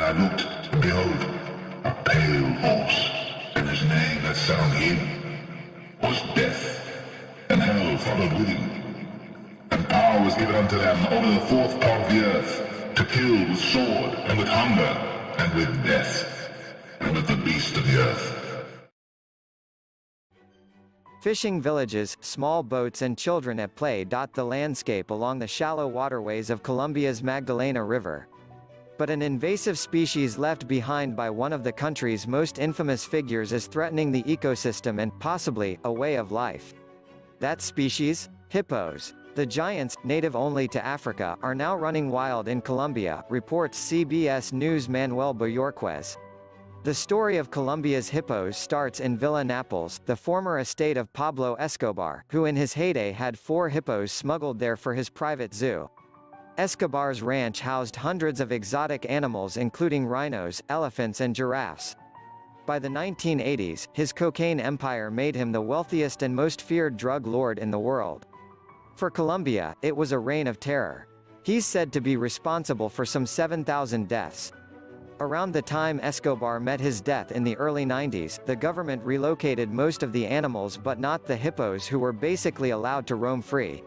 I looked, and behold, a pale horse, and his name that sat on him was Death, and hell followed with him. And power was given unto them over the fourth part of the earth, to kill with sword, and with hunger, and with death, and with the beast of the earth. Fishing villages, small boats and children at play dot the landscape along the shallow waterways of Colombia's Magdalena River. But an invasive species left behind by one of the country's most infamous figures is threatening the ecosystem and, possibly, a way of life. That species? Hippos. The giants, native only to Africa, are now running wild in Colombia, reports CBS News' Manuel Boyorquez. The story of Colombia's hippos starts in Villa Naples, the former estate of Pablo Escobar, who in his heyday had 4 hippos smuggled there for his private zoo. Escobar's ranch housed hundreds of exotic animals including rhinos, elephants and giraffes. By the 1980s, his cocaine empire made him the wealthiest and most feared drug lord in the world. For Colombia, it was a reign of terror. He's said to be responsible for some 7,000 deaths. Around the time Escobar met his death in the early 90s, the government relocated most of the animals but not the hippos, who were basically allowed to roam free.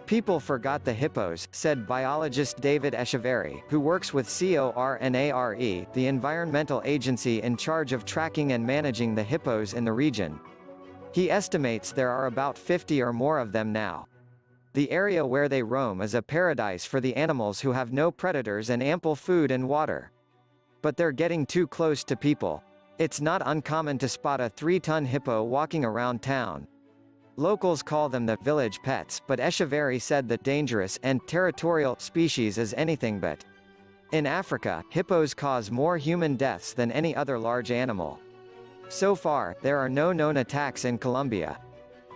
People forgot the hippos, said biologist David Echeverry, who works with CORNARE, the environmental agency in charge of tracking and managing the hippos in the region. He estimates there are about 50 or more of them now. The area where they roam is a paradise for the animals who have no predators and ample food and water. But they're getting too close to people. It's not uncommon to spot a 3-ton hippo walking around town. Locals call them the village pets, but Echeverry said the dangerous and territorial species is anything but. In Africa, hippos cause more human deaths than any other large animal. So far, there are no known attacks in Colombia.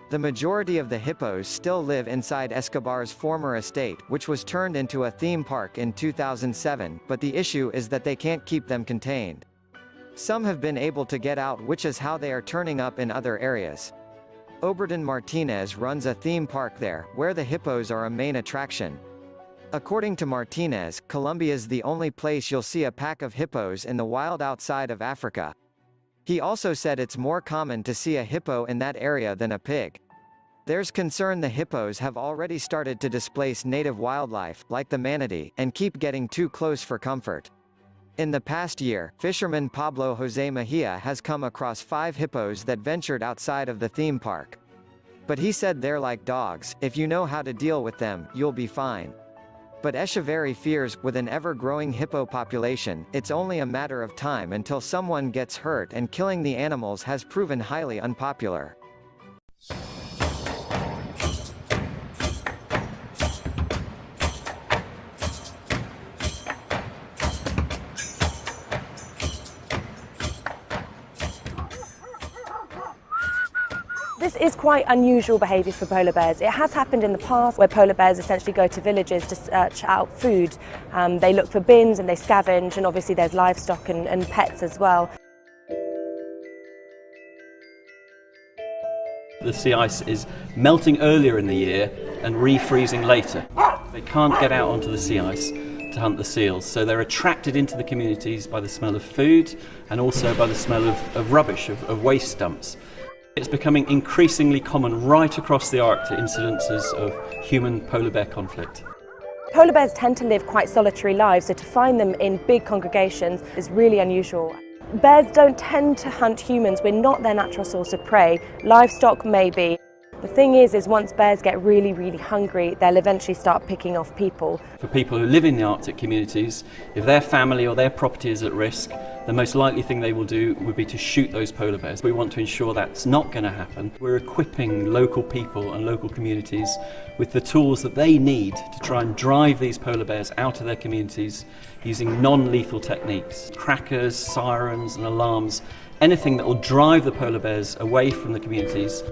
The majority of the hippos still live inside Escobar's former estate, which was turned into a theme park in 2007, but the issue is that they can't keep them contained. Some have been able to get out, which is how they are turning up in other areas. Oberdan Martinez runs a theme park there, where the hippos are a main attraction. According to Martinez, Colombia's the only place you'll see a pack of hippos in the wild outside of Africa. He also said it's more common to see a hippo in that area than a pig. There's concern the hippos have already started to displace native wildlife, like the manatee, and keep getting too close for comfort. In the past year, fisherman Pablo Jose Mejia has come across 5 hippos that ventured outside of the theme park. But he said they're like dogs, if you know how to deal with them, you'll be fine. But Echeverry fears, with an ever-growing hippo population, it's only a matter of time until someone gets hurt, and killing the animals has proven highly unpopular. This is quite unusual behaviour for polar bears. It has happened in the past where polar bears essentially go to villages to search out food. They look for bins and they scavenge, and obviously there's livestock and pets as well. The sea ice is melting earlier in the year and refreezing later. They can't get out onto the sea ice to hunt the seals, so they're attracted into the communities by the smell of food and also by the smell of rubbish, of waste dumps. It's becoming increasingly common right across the Arctic incidences of human polar bear conflict. Polar bears tend to live quite solitary lives, so to find them in big congregations is really unusual. Bears don't tend to hunt humans. We're not their natural source of prey. Livestock maybe. The thing is once bears get really, really hungry, they'll eventually start picking off people. For people who live in the Arctic communities, if their family or their property is at risk, the most likely thing they will do would be to shoot those polar bears. We want to ensure that's not going to happen. We're equipping local people and local communities with the tools that they need to try and drive these polar bears out of their communities using non-lethal techniques. Crackers, sirens and alarms, anything that will drive the polar bears away from the communities.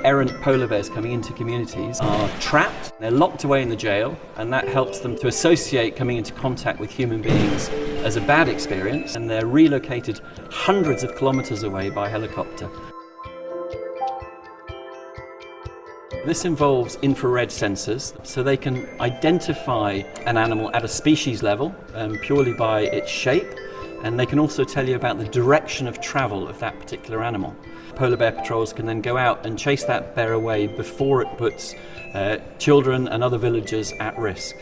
Errant polar bears coming into communities are trapped, they're locked away in the jail, and that helps them to associate coming into contact with human beings as a bad experience, and they're relocated hundreds of kilometres away by helicopter. This involves infrared sensors, so they can identify an animal at a species level purely by its shape, and they can also tell you about the direction of travel of that particular animal. Polar bear patrols can then go out and chase that bear away before it puts children and other villagers at risk.